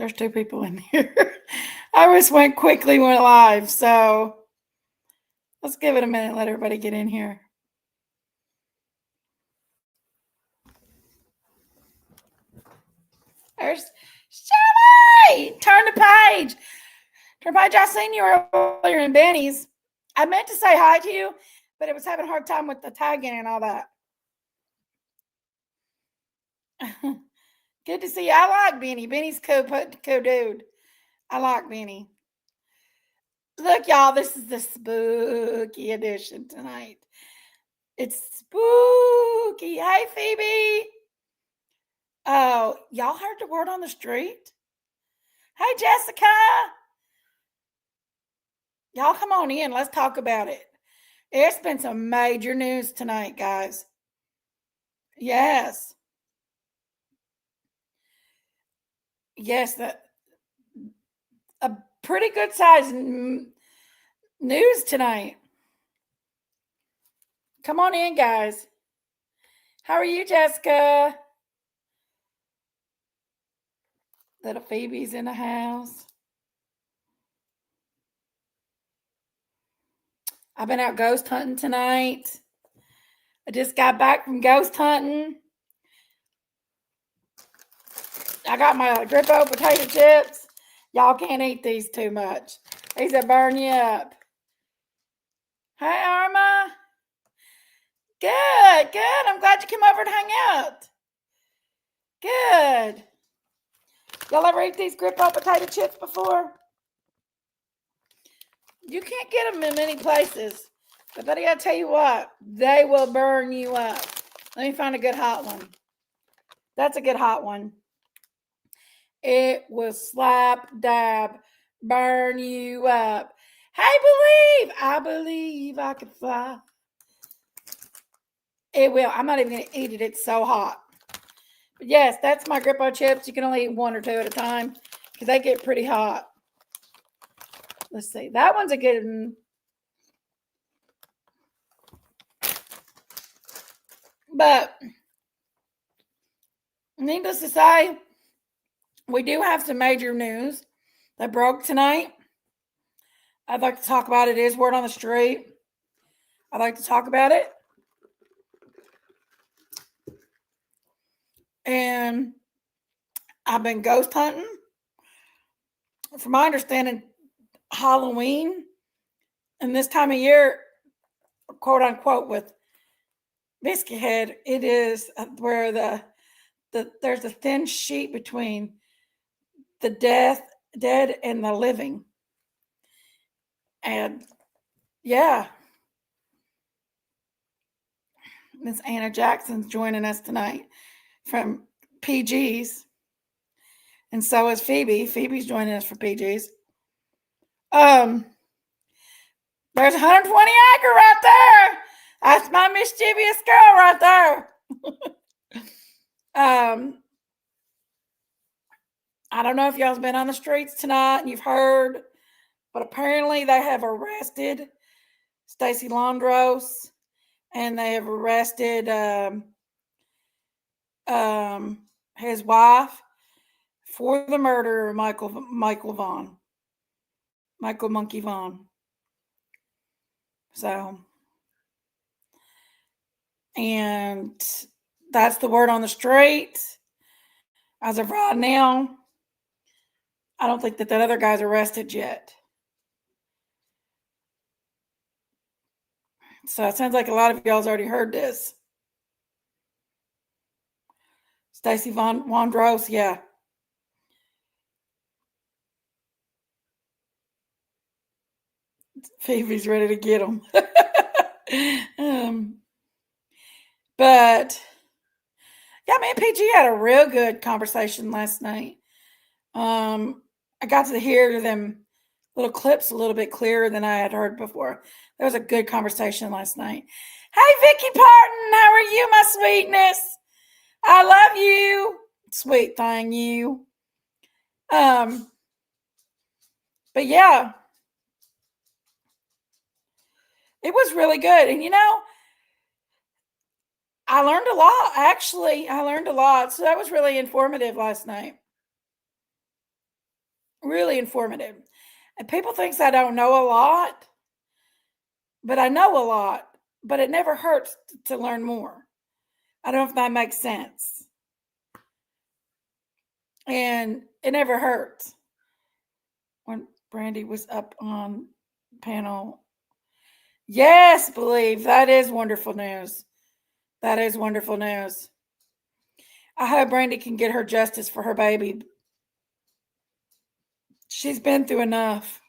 There's two people in here. I just went quickly, went live. So let's give it a minute, let everybody get in here. There's Shelly! Turn the page. Turn the page. I seen you earlier in Benny's. I meant to say hi to you, but it was having a hard time with the tagging and all that. Good to see you. I like Benny. Benny's cool dude. I like Benny. Look, y'all, this is the spooky edition tonight. It's spooky. Hey, Phoebe. Oh, y'all heard the word on the street? Hey, Jessica. Y'all come on in. Let's talk about it. There's been some major news tonight, guys. Yes. Yes, a pretty good size news tonight. Come on in, guys. How are you, Jessica? Little Phoebe's in the house. I've been out ghost hunting tonight. I just got back from ghost hunting. I got my Grippo potato chips. Y'all can't eat these too much. These will burn you up. Hey, Arma. Good, good. I'm glad you came over to hang out. Good. Y'all ever eat these Grippo potato chips before? You can't get them in many places. But buddy, I tell you what, they will burn you up. Let me find a good hot one. That's a good hot one. It will slap, dab, burn you up. Hey, I believe I can fly. It will. I'm not even going to eat it. It's so hot. But yes, that's my Grippo chips. You can only eat one or two at a time because they get pretty hot. Let's see. That one's a good one. But needless to say, we do have some major news that broke tonight. I'd like to talk about it. It is word on the street. I'd like to talk about it. And I've been ghost hunting. From my understanding, Halloween and this time of year, quote unquote, with Biscuit Head, it is where there's a thin sheet between the dead and the living. And yeah, Miss Anna Jackson's joining us tonight from PG's. And so is Phoebe. Phoebe's joining us for PG's. There's 120 acre right there. That's my mischievous girl right there. I don't know if y'all's been on the streets tonight and you've heard, but apparently they have arrested Stacy Londros and they have arrested his wife for the murder of Michael Monkey Vaughn. So, and that's the word on the street. As of right now, I don't think that other guy's arrested yet. So it sounds like a lot of y'all's already heard this. Stacy Londros, yeah. Phoebe's ready to get him. But yeah, me and PG had a real good conversation last night. I got to hear them little clips a little bit clearer than I had heard before. There was a good conversation last night. Hey, Vicky Parton, how are you, my sweetness? I love you, sweet thing, you. But yeah, it was really good, and I learned a lot. Actually, I learned a lot, so that was really informative last night. really informative. And people thinks I don't know a lot, but I know a lot. But it never hurts to learn more. I don't know if that makes sense. And it never hurts. When Brandy was up on panel, yes, believe that is wonderful news. That is wonderful news. I hope Brandy can get her justice for her baby. She's been through enough.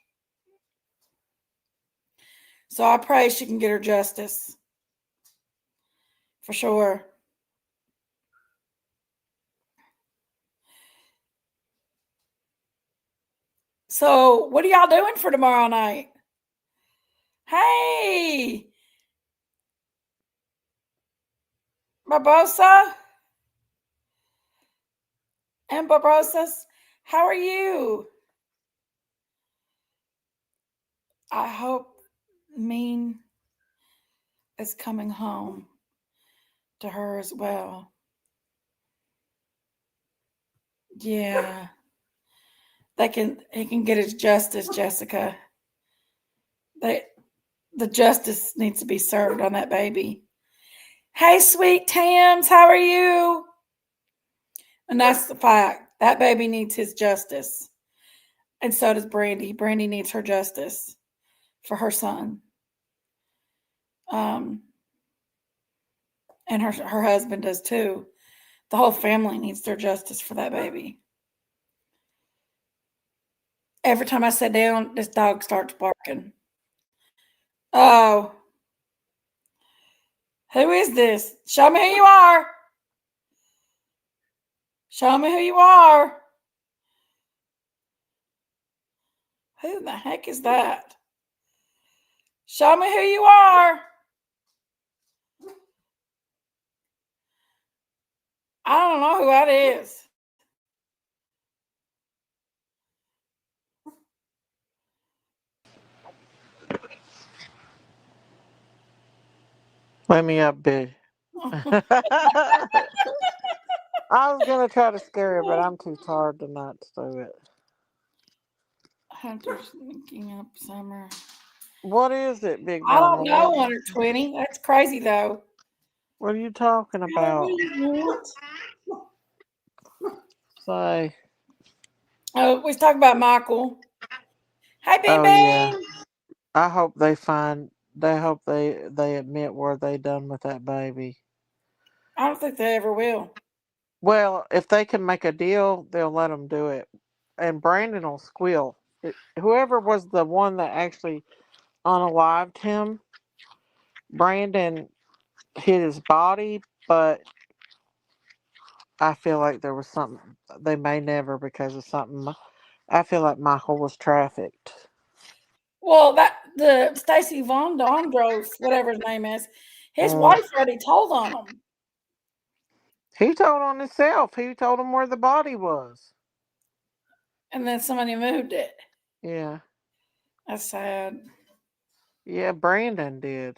So I pray she can get her justice. For sure. So, what are y'all doing for tomorrow night? Hey, Barbosa and Barbosas, how are you? I hope Mean is coming home to her as well. Yeah. He can get his justice, Jessica. The justice needs to be served on that baby. Hey, sweet Tams, how are you? And that's the fact. That baby needs his justice. And so does Brandy. Brandy needs her justice for her son. And her husband does too. The whole family needs their justice for that baby. Every time I sit down, this dog starts barking. Oh. Who is this? Show me who you are. Show me who you are. Who the heck is that? Show me who you are. I don't know who that is. Let me up, bitch. I was gonna try to scare her, but I'm too tired to not do it. Hunter's looking up Summer. What is it, Big I don't Mama? know, 120. That's crazy though. What are you talking about? Say. Oh, we was talking about Michael. Hey, Bean Oh yeah. Bean. I hope they find. They hope they admit where they done with that baby. I don't think they ever will. Well, if they can make a deal, they'll let them do it. And Brandon will squeal. Whoever was the one that actually unalived him, Brandon hit his body, but I feel like there was something they may never because of something. I feel like Michael was trafficked. Well, that the Stacy Von Dondros, whatever his name is, his Uh, wife already told on him, he told on himself. He told him where the body was. and then somebody moved it. Yeah, That's sad. yeah. Brandon did,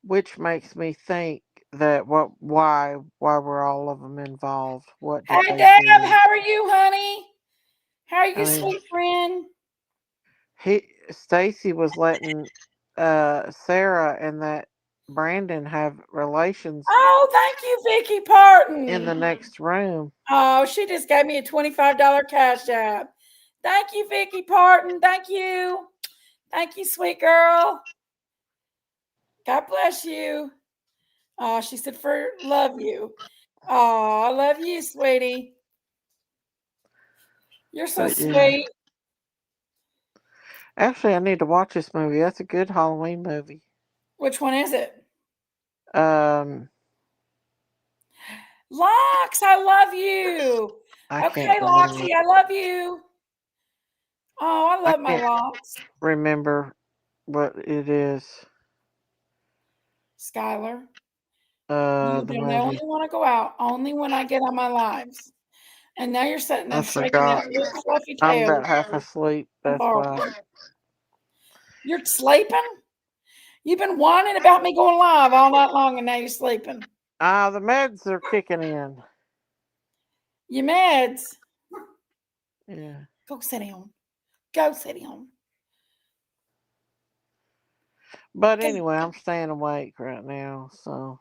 which makes me think that why were all of them involved? What did Hey, they Deb, do? how are you, honey? How are I you, mean, sweet friend? Stacy was letting Sarah and that Brandon have relations Oh, thank you, Vicky in the Parton. next room. Oh, she just gave me a $25 cash app. Thank you, Vicky Parton. Thank you. Thank you, sweet girl. God bless you. Oh, she said, for love you. Oh, I love you, sweetie. You're so But yeah. sweet. Actually, I need to watch this movie. That's a good Halloween movie. Which one is it? Um, Lox, I love you. I can't Okay, remember. Loxy, I love you. Oh, I I love my can't Lox. remember what it is. Skylar, you The don't only movie. want to go out only when I get on my lives. And now you're sitting I there shaking that forgot. little fluffy I'm tail about half asleep. and That's why. barking. You're sleeping? You've been whining about me going live all night long and now you're sleeping. The meds are kicking in. Your meds. Yeah. Go sit down. Go sit down. But Go. anyway, I'm staying awake right now, so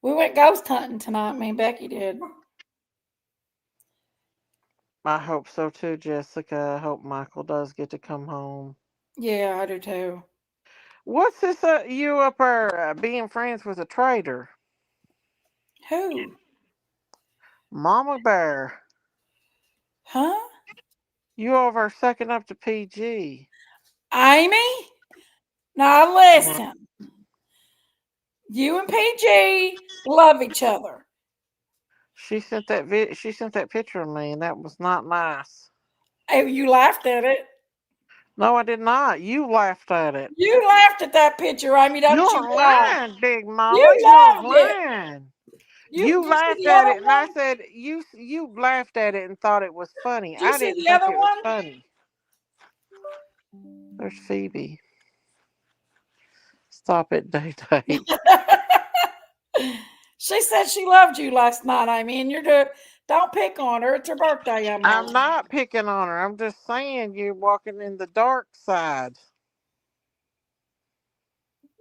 We went ghost hunting tonight. Me and Becky did. I hope so too, Jessica. I hope Michael does get to come home. Yeah, I do too. What's this? You up there being friends with a traitor, Who? Mama Bear? Huh? You over sucking up to PG? Amy? Now listen. You and PG love each other. She sent that picture of me, and that was not nice. Oh, you laughed at it. No, I did not. You laughed at it. You laughed at that picture, Amy, don't you You're lie. lying, Big Mama. You You're loved it. lying. You You did you see laughed the at other it, and I one? said you laughed at it and thought it was funny. Did you I see didn't the think other it was one? funny. There's Phoebe. Stop it, Day Day. She said she loved you last night, Amy, and don't pick on her. It's her birthday, I I'm know. not picking on her. I'm just saying you're walking in the dark side.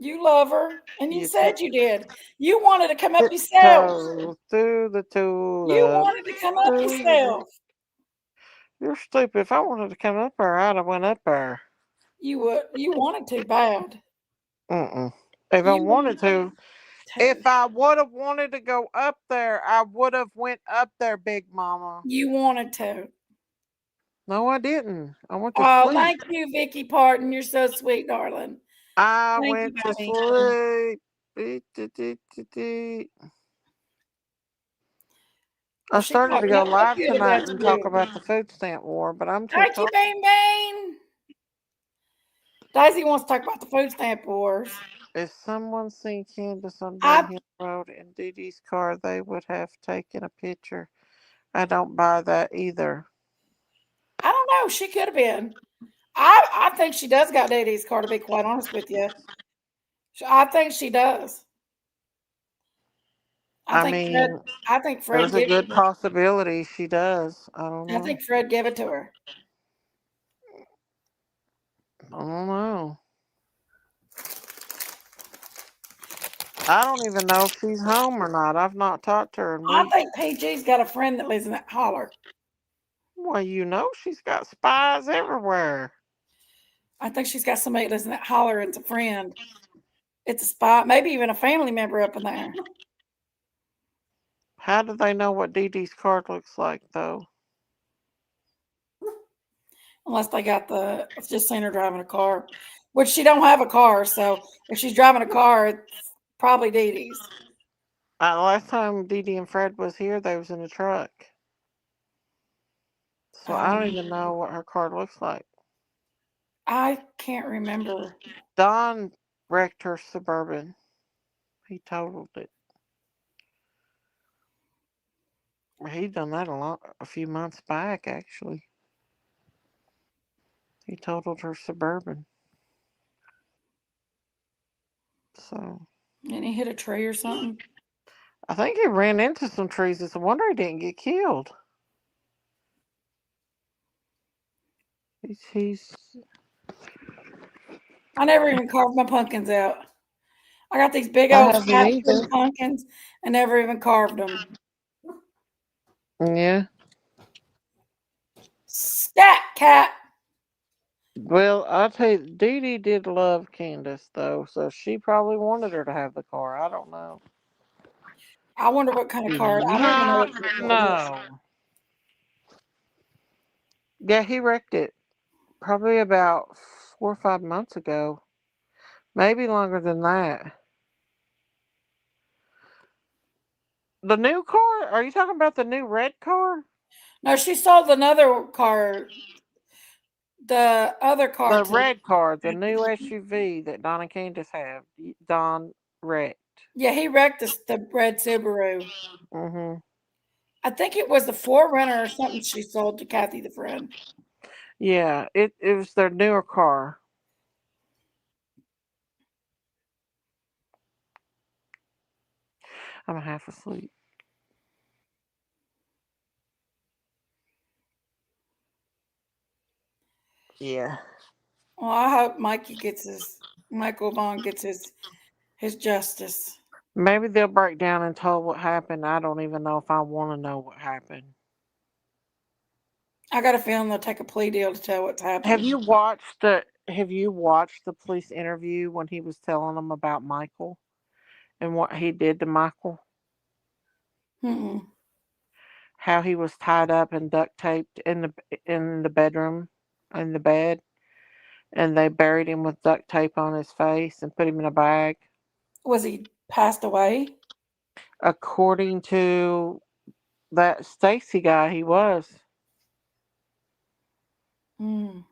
You love her, and you You said you did. You wanted to come up yourself. tiptoe through the You tulip. wanted to come up Through the... yourself. You're stupid. If I wanted to come up there, I'd have went up there. You wanted to bad. Mm-mm. If I You wanted wanted to, to. if I would have wanted to go up there, I would have went up there, Big Mama. You wanted to. No, I didn't. I went to Oh, sleep. thank you, Vicky Parton. You're so sweet, darling. I Thank you, went to honey. sleep. Dee. I Well, she started to talked go real live good tonight about and talk you. about the food stamp war, but I'm too Thank you, tired. Bean Bean. Daisy wants to talk about the food stamp wars. If someone seen Candace on I Dunhill Road in Dee Dee's car, they would have taken a picture. I don't buy that either. I don't know. She could have been. I think she does got Dee car. To be quite honest with you, I think she does. I I think Fred. mean, I think Fred there's a gave it good to her. possibility she does. I don't I know. think Fred gave it to her. I don't know. I don't even know if she's home or not. I've not talked to her in I weeks. think PG's got a friend that lives in that holler. Well, you know she's got spies everywhere. I think she's got somebody that lives in that holler. It's a friend. It's a spy, maybe even a family member up in there. How do they know what Dee Dee's card looks like, though? Unless they got I've just seen her driving a car, which she don't have a car. So if she's driving a car, it's probably Dee Dee's. Last time Dee Dee and Fred was here, they was in a truck. So I don't even know what her card looks like. I can't remember. Don wrecked her Suburban. He totaled it. He done that a few months back, actually. He totaled her Suburban. So And he hit a tree or something. I think he ran into some trees. It's a wonder he didn't get killed. He's I never even carved my pumpkins out. I got these big I old haven't fat either. pretty pumpkins and never even carved them. Yeah. Stat cat. Well, I'll tell you, Dee Dee did love Candace, though, so she probably wanted her to have the car. I don't know. I wonder what kind of card. I don't even know No, what kind of card it is. no. Yeah, he wrecked it probably about 4 or 5 months ago. Maybe longer than that. The new car? Are you talking about the new red car? No, she sold another car. The other car The to red car, the new SUV that Don and Candace have. Don wrecked. yeah, he wrecked the red Subaru. Mm-hmm. I think it was the Forerunner or something she sold to Kathy the friend. Yeah, it was their newer car. I'm half asleep. Yeah. Well, I hope Michael Vaughn gets his justice. Maybe they'll break down and tell what happened. I don't even know if I want to know what happened. I got a feeling they'll take a plea deal to tell what's Have happened. you watched the police interview when he was telling them about Michael and what he did to Michael? Mm-mm. How he was tied up and duct taped in the bedroom in the bed, and they buried him with duct tape on his face and put him in a bag. Was he passed away? According to that Stacy guy, he was. Mm.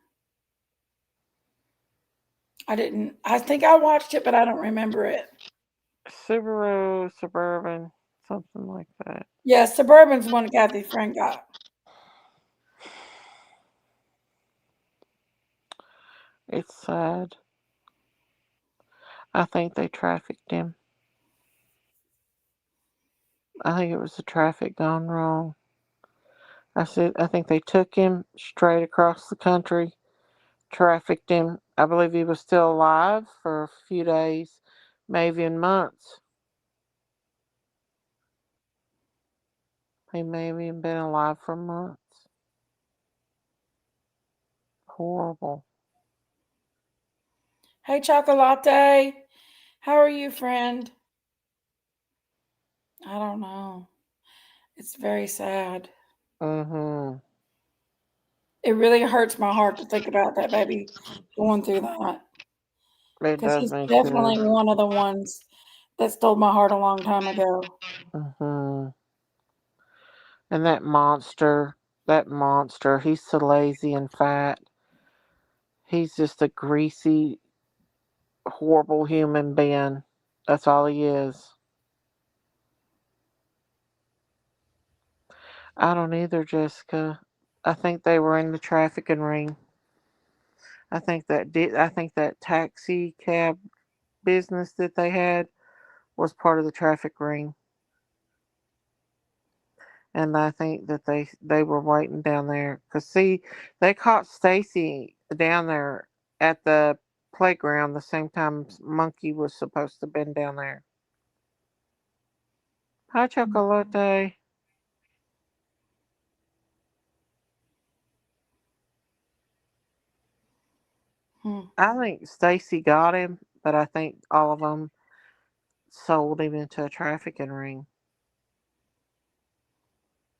I didn't. I think I watched it, but I don't remember it. Subaru Suburban, something like that. Yeah, Suburban's one Kathy Friend got. It's sad. I think they trafficked him. I think it was the traffic gone wrong. I think they took him straight across the country, trafficked him. I believe he was still alive for a few days, maybe in months. He may have even been alive for months. Horrible. Hey, Chocolate. How are you, friend? I don't know. It's very sad. Mm-hmm. It really hurts my heart to think about that baby going through that. It Because does he's me too. definitely one of the ones that stole my heart a long time ago. Mm-hmm. And that monster, he's so lazy and fat. He's just a greasy, horrible human being. That's all he is. I don't either, Jessica. I think they were in the trafficking ring. I think that taxi cab business that they had was part of the traffic ring. And I think that they were waiting down there cuz see, they caught Stacy down there at the playground the same time Monkey was supposed to have been down there. Hi, Chocolate. Hmm. I think Stacy got him, but I think all of them sold him into a trafficking ring.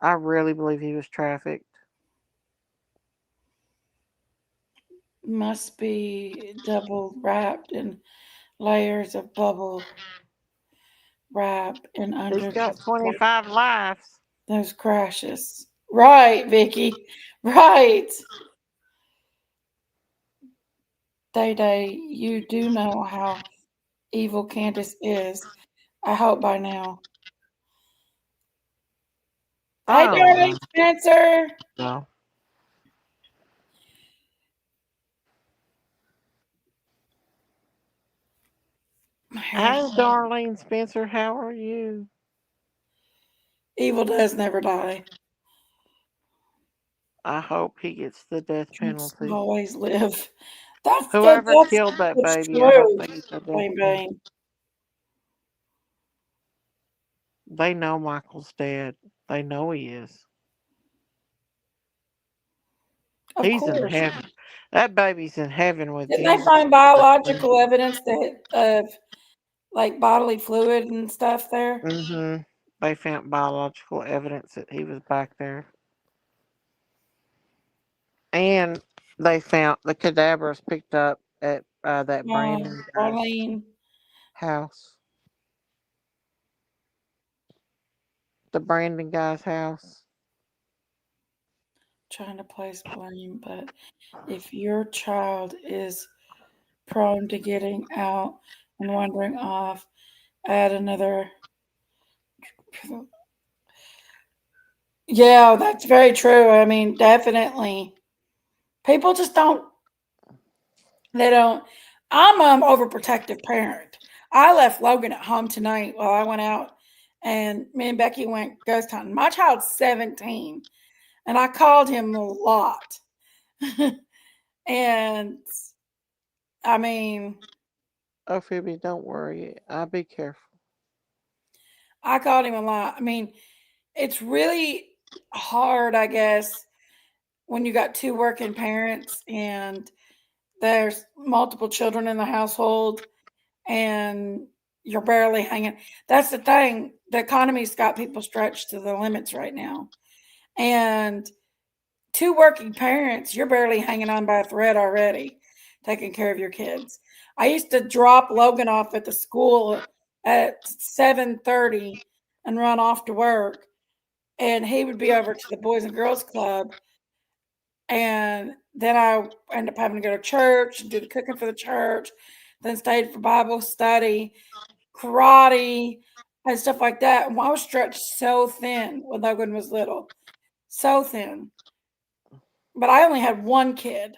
I really believe he was trafficked. Must be double wrapped in layers of bubble wrap and He's under got 25 lives. those crashes. Right, Vicky. Right. Day Day, you do know how evil Candace is. I hope by now. Hey, I darling don't Spencer. know. My Hi, hair's Darlene Spencer. How are you? evil does never die. I hope he gets the death Truths penalty. always live. That's the Whoever killed that that's baby, I hope true. they get the death Bang penalty. bang. They know Michael's dead. They know he is. Of He's in course. heaven. That baby's in heaven with Didn't they Jesus. find biological evidence that of like bodily fluid and stuff there? Mm-hmm. They found biological evidence that he was back there. And they found the cadavers picked up at that Brandon guy's Darlene, house. The Brandon guy's house. trying to place blame, but if your child is prone to getting out and wandering off, add another. Yeah, that's very true. I mean, definitely. People just don't, they don't. I'm an overprotective parent. I left Logan at home tonight while I went out and me and Becky went ghost hunting. My child's 17 and I called him a lot. And I mean, Oh, Phoebe, don't worry. I'll be careful. I called him a lot. I mean, it's really hard, I guess, when you got two working parents and there's multiple children in the household and you're barely hanging. That's the thing. The economy's got people stretched to the limits right now. And two working parents, you're barely hanging on by a thread already, taking care of your kids. I used to drop Logan off at the school at 7:30 and run off to work, and he would be over to the Boys and Girls Club, and then I end up having to go to church and do the cooking for the church, then stayed for Bible study, karate, and stuff like that. And I was stretched so thin when Logan was little, so thin. But I only had one kid.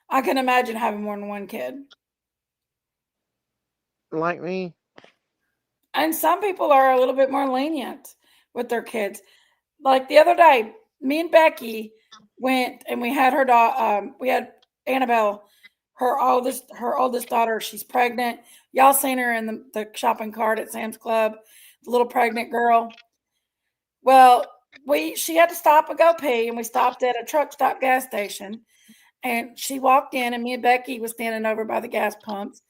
I can imagine having more than one kid. Like me? And some people are a little bit more lenient with their kids. Like the other day, me and Becky went and we had we had Annabelle, her oldest daughter. She's pregnant. Y'all seen her in the shopping cart at Sam's Club, the little pregnant girl. Well, she had to stop and go pee, and we stopped at a truck stop gas station. And she walked in, and me and Becky was standing over by the gas pumps,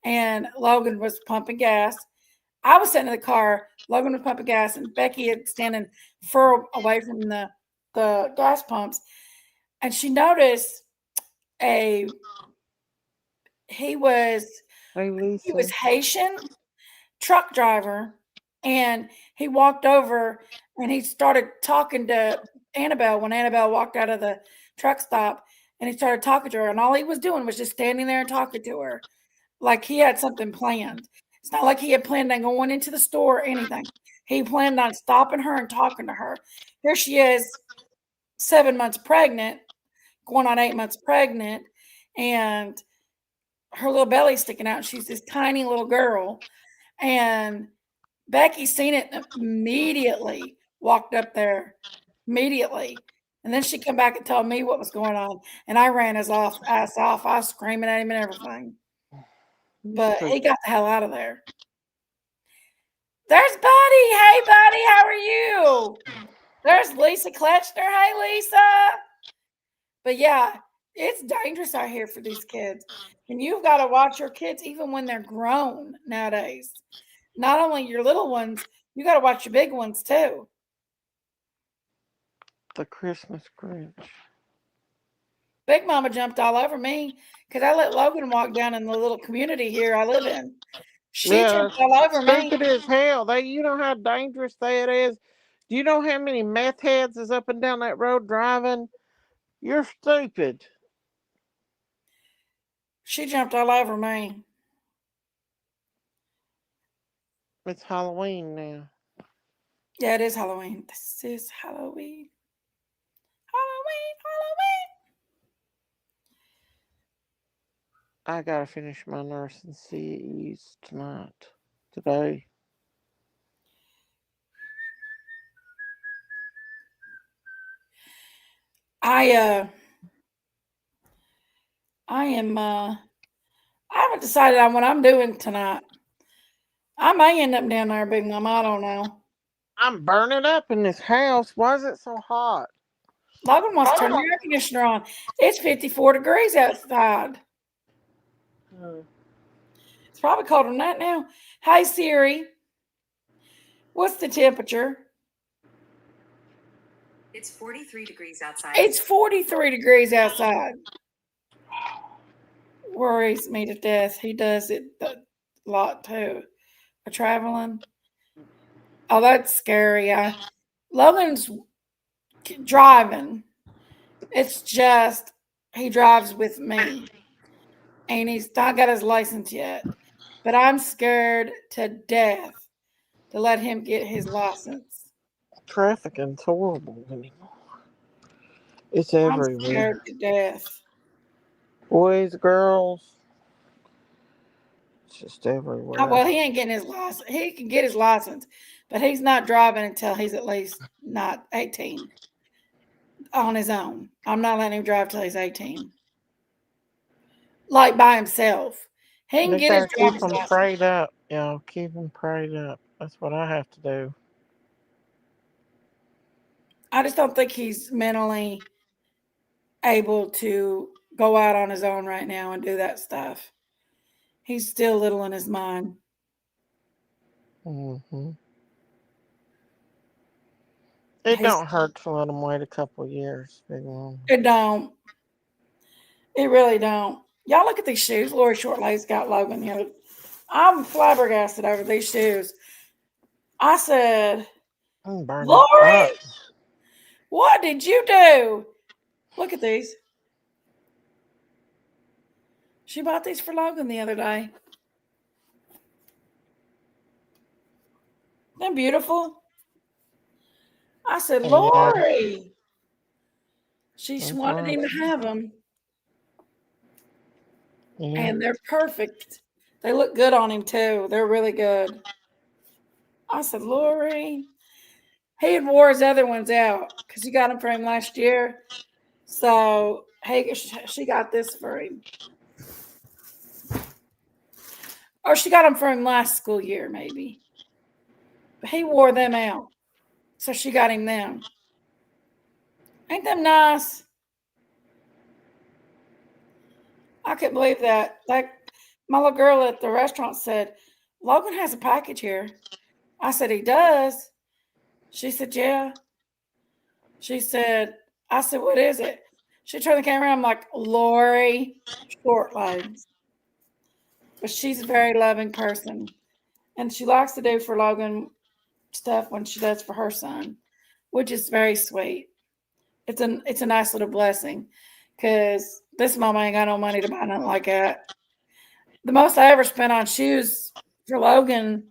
and Logan was pumping gas. I was sitting in the car. Logan was pumping gas, and Becky is standing far away from the gas pumps. And she noticed a he was Hey, he was Lisa. Haitian truck driver, and he walked over and he started talking to Annabelle when Annabelle walked out of the truck stop, and he started talking to her, and all he was doing was just standing there and talking to her like he had something planned. It's not like he had planned on going into the store or anything. He planned on stopping her and talking to her. Here she is, 7 months pregnant, going on 8 months pregnant, and her little belly's sticking out. She's this tiny little girl. And Becky seen it immediately, walked up there immediately. And then she come back and told me what was going on. And I ran his ass off. I was screaming at him and everything. But he got the hell out of there. There's Buddy. Hey, Buddy, how are you? There's Lisa Kletchner. Hey, Lisa. But yeah, it's dangerous out here for these kids. And you've got to watch your kids even when they're grown nowadays. Not only your little ones, you got to watch your big ones too. The Christmas Grinch. Big Mama jumped all over me because I let Logan walk down in the little community here I live in. She jumped all over me. Stupid as hell. You know how dangerous that is? Do you know how many meth heads is up and down that road driving? You're stupid. She jumped all over me. It's Halloween now. Yeah, it is Halloween. This is Halloween. Halloween, Halloween. I gotta finish my nursing CEs today. I haven't decided on what I'm doing tonight. I may end up down there, Big Mama. I don't know. I'm burning up in this house. Why is it so hot? Logan wants to turn the air conditioner on. It's 54 degrees outside. It's probably colder than that now. Hi, Siri. What's the temperature? It's 43 degrees outside. It's 43 degrees outside. Worries me to death. He does it a lot too. For traveling. Oh, that's scary. Logan's driving. It's just he drives with me. And he's not got his license yet. But I'm scared to death to let him get his license. Trafficing's horrible anymore. It's I'm everywhere. scared to death. Boys, girls. It's just everywhere. Well, he ain't getting his license. He can get his license, but he's not driving until he's at least not 18 on his own. I'm not letting him drive till he's 18. like by himself. He can They get his gotta keep driver's them license. prayed up. Keep them prayed up. That's what I have to do. I just don't think he's mentally able to go out on his own right now and do that stuff. He's still little in his mind. Hmm. It He's don't hurt to let them wait a couple of years, Big Mom. it don't. It really don't. Y'all look at these shoes Lori Shortlay's got Logan here. I'm flabbergasted over these shoes. I said, I'm burning up. Lori, what did you do? Look at these. She bought these for Logan the other day. They're beautiful. I said, Yeah. Lori. She That's wanted him right. to have them, Yeah. and they're perfect. They look good on him too. They're really good. I said, Lori. He had wore his other ones out because he got them for him last year. So hey, she got this for him, or she got them for him last school year, maybe. But he wore them out, so she got him them. Ain't them nice? I couldn't believe that. Like my little girl at the restaurant said, Logan has a package here. I said, he does. She said, yeah. She said, I said, what is it? She turned the camera. I'm like, Lori Short Legs. But she's a very loving person. And she likes to do for Logan stuff when she does for her son, which is very sweet. It's a nice little blessing because this mama ain't got no money to buy nothing like that. The most I ever spent on shoes for Logan,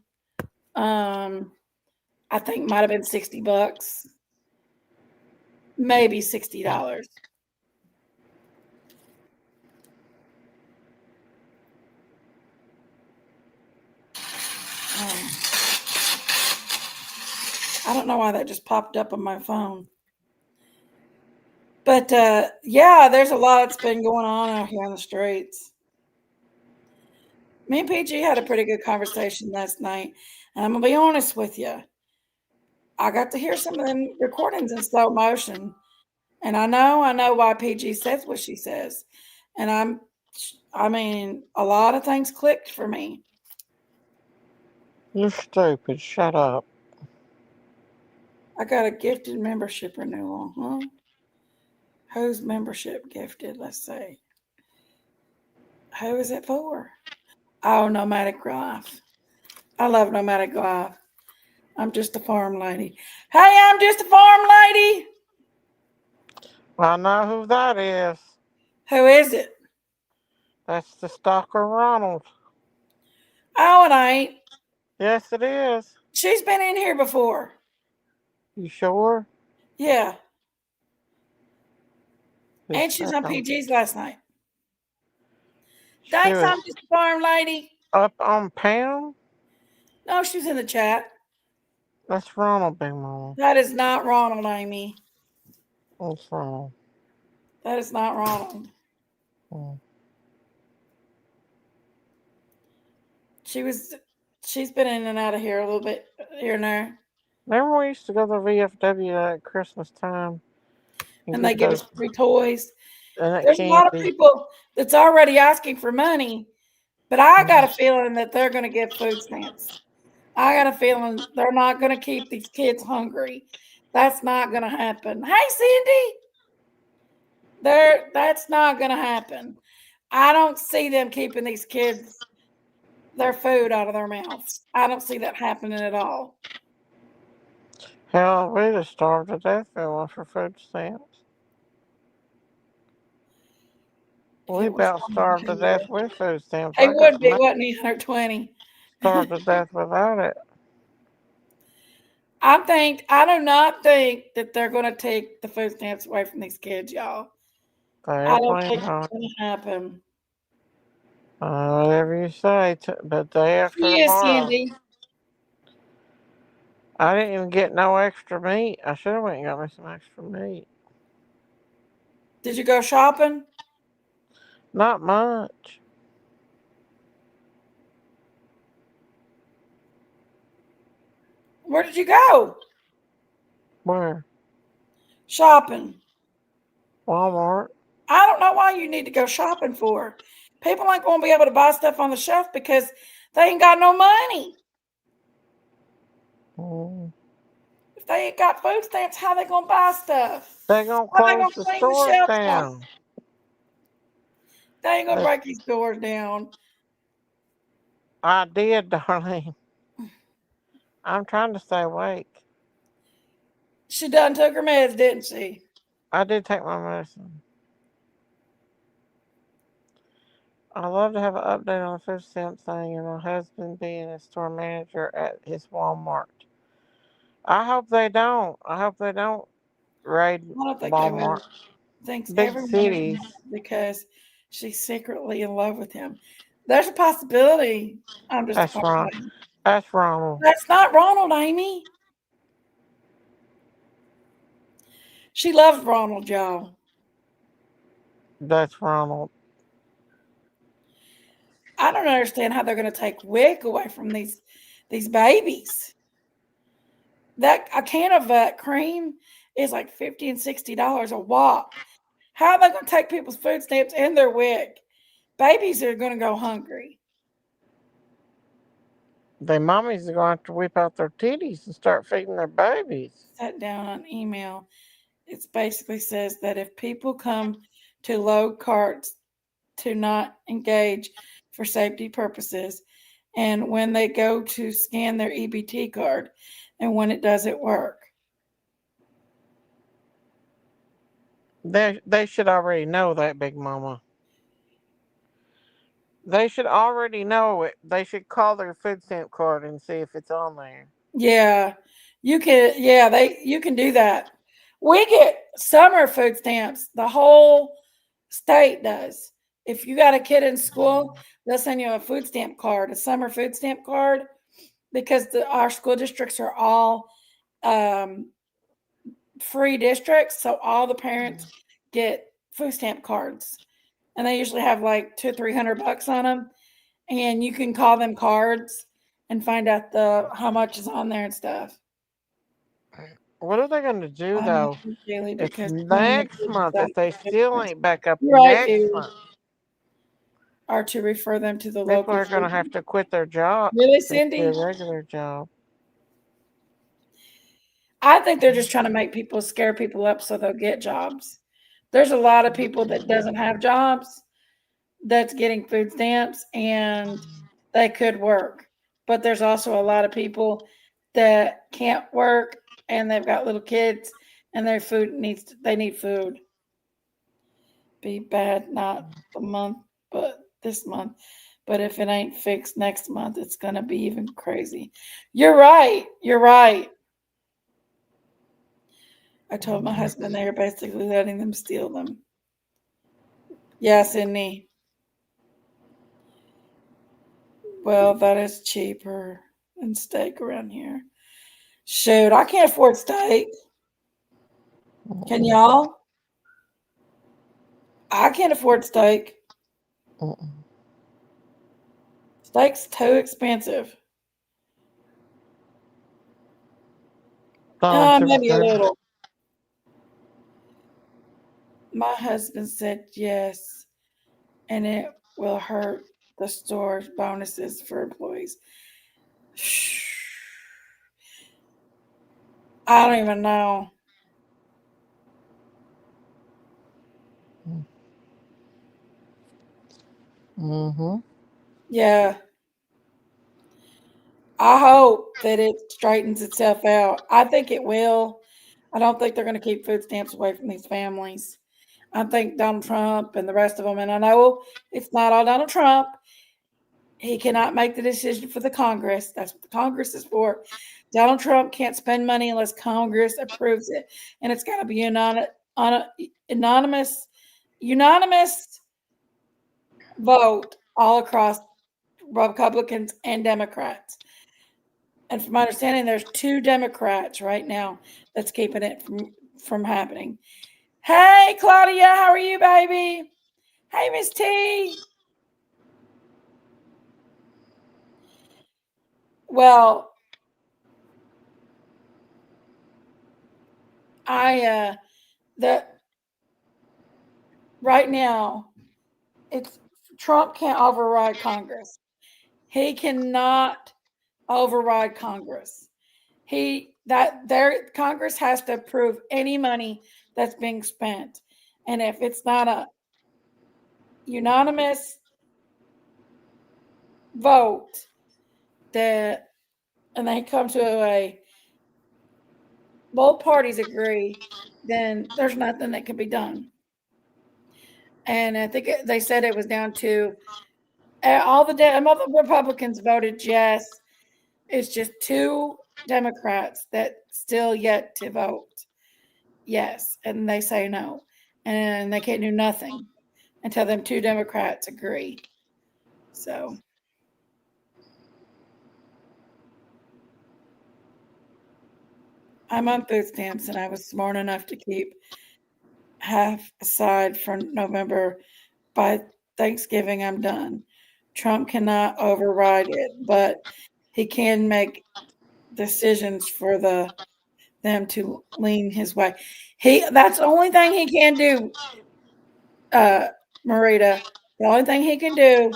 I think might have been $60, maybe $60. I don't know why that just popped up on my phone. But yeah, there's a lot that's been going on out here on the streets. Me and PG had a pretty good conversation last night. And I'm going to be honest with you. I got to hear some of them recordings in slow motion. And I know why PG says what she says. And I mean, a lot of things clicked for me. You're stupid. Shut up. I got a gifted membership renewal, huh? Who's membership gifted? Let's see. Who is it for? Oh, Nomadic Life. I love Nomadic Life. I'm just a farm lady. Hey, I'm just a farm lady. I know who that is. Who is it? That's the stalker Ronald. Oh, it ain't. Yes, it is. She's been in here before. You sure? Yeah. Just And a she was on second. PG's last night. She Thanks, I'm was just a farm lady. up on Pam. No, she's in the chat. That's Ronald, Big Mama. That is not Ronald, Amy. That's Ronald. That is not Ronald. Mm. She's been in and out of here a little bit here and there. Remember we used to go to VFW at Christmas time And they get give those us free toys. and that There's a lot of candy. people that's already asking for money, but I got a feeling that they're going to give food stamps. I got a feeling they're not going to keep these kids hungry. That's not going to happen. Hey, Cindy. That's not going to happen. I don't see them keeping these kids their food out of their mouths. I don't see that happening at all. Hell, we'd have starved to death if it wasn't for food stamps. We It was about starved to death with food stamps. He I got would be, wasn't he? 120. starved to death without it. I do not think that they're going to take the food stamps away from these kids, y'all. I don't Definitely think it's not. going to happen. Whatever you say, but day after Yes, tomorrow. Cindy. I didn't even get no extra meat. I should have went and got me some extra meat. Did you go shopping? Not much. Where did you go? Where? Shopping. Walmart. I don't know why you need to go shopping for. People ain't going to be able to buy stuff on the shelf because they ain't got no money. Mm. If they ain't got food stamps, how they going to buy stuff? They're going to How they close going to the clean the stores shelves out? down. They ain't going to They- break these doors down. I did, darling. I'm trying to stay awake. She done took her meds, didn't she? I did take my medicine. I love to have an update on the food stamp thing and my husband being a store manager at his Walmart. I hope they don't. I hope they don't raid I don't think they will. Walmart. Thinks Big everyone is cities. mad because she's secretly in love with him. There's a possibility. I'm just That's wrong. speculating. That's Ronald. That's not Ronald, Amy. She loves Ronald, y'all. That's Ronald. I don't understand how they're going to take Wick away from these babies. That a can of cream is like $50 and $60 a wop. How are they going to take people's food stamps and their Wick? Babies are going to go hungry. The mommies are going to have to whip out their titties and start feeding their babies. Sat down on email. It basically says that if people come to load carts to not engage for safety purposes, and when they go to scan their EBT card, and when it doesn't work. They should already know that, Big Mama. They should already know it. They should call their food stamp card and see if it's on there. Yeah, you can. Yeah, you can do that. We get summer food stamps. The whole state does. If you got a kid in school, they'll send you a food stamp card, a summer food stamp card, because our school districts are all free districts. So all the parents get food stamp cards, and they usually have like $200-300 on them. And you can call them cards and find out how much is on there and stuff. What are they going to do, though? Daily If because next month, if they still ain't back up right, next month, are to refer them to the people local. are going to have to quit their job. Really, Just Cindy? do a regular job. I think they're just trying to make people scare people up so they'll get jobs. There's a lot of people that doesn't have jobs that's getting food stamps and they could work. But there's also a lot of people that can't work and they've got little kids and they need food. Be bad not the month, but this month. But if it ain't fixed next month, it's gonna be even crazy. You're right. You're right. I told my husband they were basically letting them steal them. Yes, Sydney. Well, that is cheaper than steak around here. Shoot, I can't afford steak. Can y'all? I can't afford steak. Steak's too expensive. Maybe a little. My husband said yes, and it will hurt the store's bonuses for employees. I don't even know. Mm-hmm. Yeah. I hope that it straightens itself out. I think it will. I don't think they're going to keep food stamps away from these families. I think Donald Trump and the rest of them, and I know it's not all Donald Trump. He cannot make the decision for the Congress. That's what the Congress is for. Donald Trump can't spend money unless Congress approves it. And it's got to be unanimous vote all across Republicans and Democrats. And from my understanding, there's 2 Democrats right now that's keeping it from happening. Hey, Claudia, how are you, baby? Hey, Hey, Miss T. Well, the right now it's Trump can't override Congress. He cannot override Congress. Their Congress has to approve any money that's being spent. And if it's not a unanimous vote that and they come to a both parties agree, then there's nothing that can be done. And I think they said it was down to all the Republicans voted yes. It's just 2 Democrats that still yet to vote yes, and they say no, and they can't do nothing until them 2 Democrats agree. So I'm on food stamps, and I was smart enough to keep half aside for November. By Thanksgiving, I'm done. Trump cannot override it, but he can make decisions for them to lean his way. That's the only thing he can do, Marita. The only thing he can do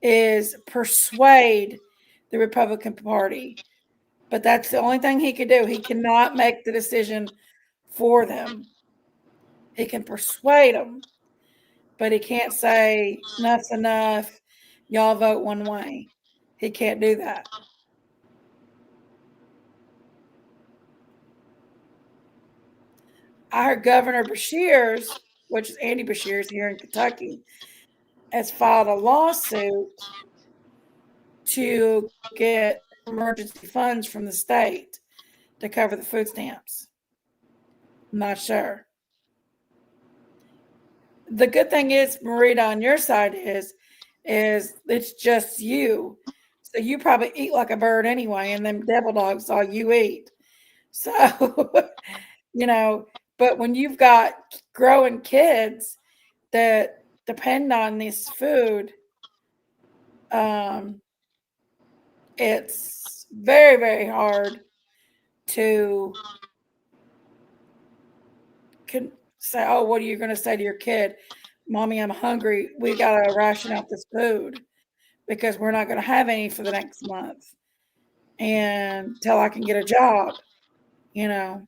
is persuade the Republican Party. But that's the only thing he can do. He cannot make the decision for them. He can persuade them, but he can't say enough's enough. Y'all vote one way. He can't do that. I heard Governor Beshears, which is Andy Beshears here in Kentucky, has filed a lawsuit to get emergency funds from the state to cover the food stamps. I'm not sure. The good thing is, Marita, on your side is it's just you. So you probably eat like a bird anyway, and them devil dogs all you eat. So, but when you've got growing kids that depend on this food, it's very, very hard to say, oh, what are you going to say to your kid? Mommy, I'm hungry. We got to ration out this food because we're not going to have any for the next month and until I can get a job, you know.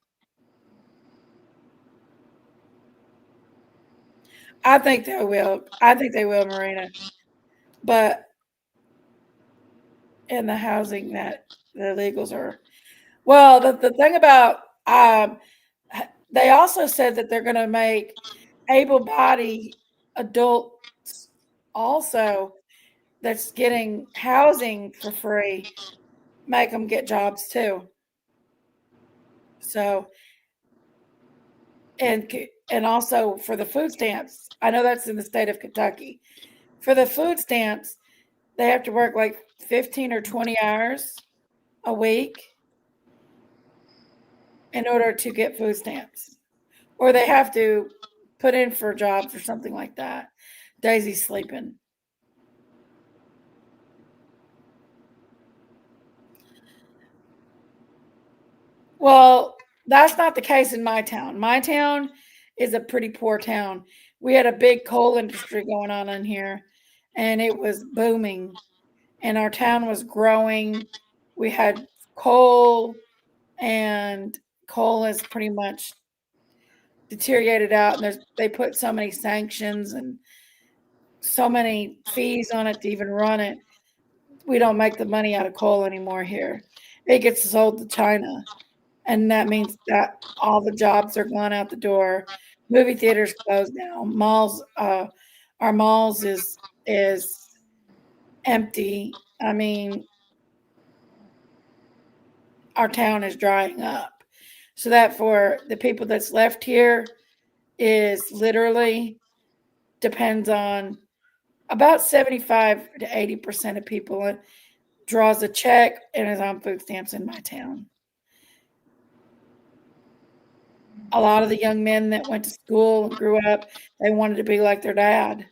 I think they will. I think they will, Marina. But in the housing that the illegals are, well, the thing about they also said that they're going to make able-bodied adults also that's getting housing for free, make them get jobs too. So, and also for the food stamps, I know that's in the state of Kentucky. For the food stamps, they have to work like 15 or 20 hours a week in order to get food stamps, or they have to put in for jobs or something like that. Daisy's sleeping. Well, that's not the case in my town. My town is a pretty poor town. We had a big coal industry going on in here, and it was booming, and our town was growing. We had coal, and coal is pretty much deteriorated out, and they put so many sanctions and so many fees on it to even run it. We don't make the money out of coal anymore here. It gets sold to China. And that means that all the jobs are gone out the door. Movie theaters closed down. Malls, our malls is empty. I mean, our town is drying up. So that for the people that's left here is literally depends on about 75 to 80% of people draws a check and is on food stamps in my town. A lot of the young men that went to school and grew up, they wanted to be like their dad.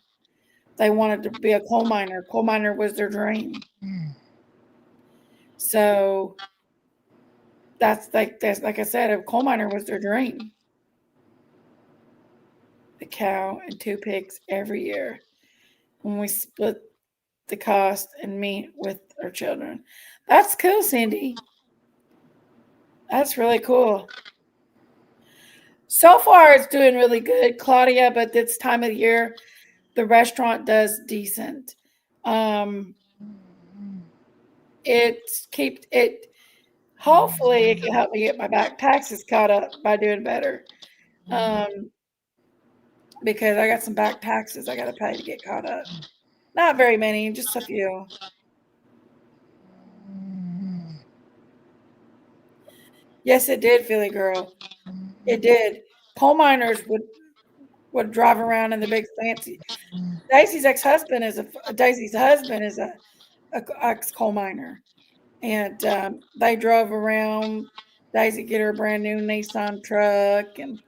they wanted to be a coal miner. Coal miner was their dream. So that's like I said, a coal miner was their dream. The cow and 2 pigs every year when we split the cost and meet with our children. That's cool, Cindy. That's really cool. So far, it's doing really good, Claudia, but this time of the year, the restaurant does decent. Hopefully it can help me get my back taxes caught up by doing better. Because I got some back taxes I got to pay to get caught up. Not very many, just a few. Yes, it did, Philly girl. It did. Coal miners would drive around in the big fancy. Daisy's husband is a ex coal miner, and they drove around. Daisy get her a brand new Nissan truck, and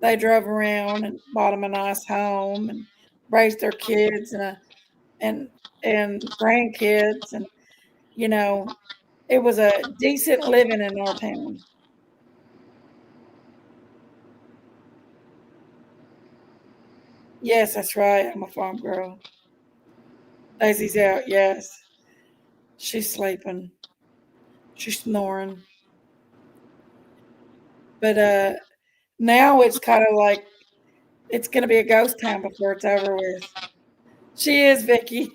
they drove around and bought them a nice home and raised their kids and grandkids, and it was a decent living in our town. Yes, that's right. I'm a farm girl. Daisy's out. Yes, she's sleeping. She's snoring. But now it's kind of like it's going to be a ghost town before it's over with. She is, Vicky.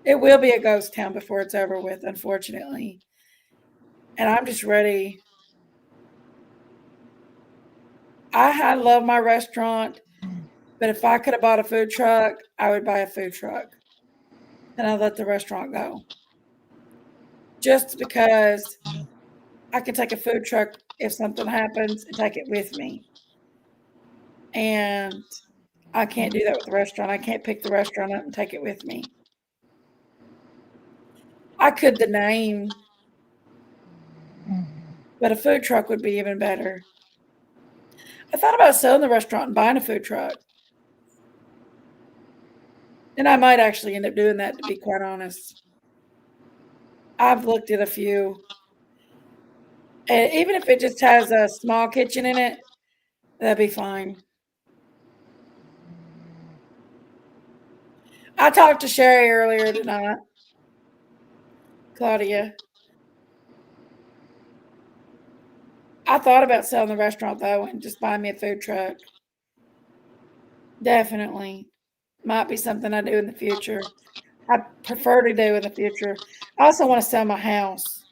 It will be a ghost town before it's over with, unfortunately. And I'm just ready. I love my restaurant, but if I could have bought a food truck, I would buy a food truck. And I'd let the restaurant go. Just because I can take a food truck if something happens and take it with me. And I can't do that with the restaurant. I can't pick the restaurant up and take it with me. I could the name, but a food truck would be even better. I thought about selling the restaurant and buying a food truck. And I might actually end up doing that, to be quite honest. I've looked at a few. And even if it just has a small kitchen in it, that'd be fine. I talked to Sherry earlier tonight. Claudia. I thought about selling the restaurant, though, and just buying me a food truck. Definitely. Might be something I do in the future. I prefer to do in the future. I also want to sell my house.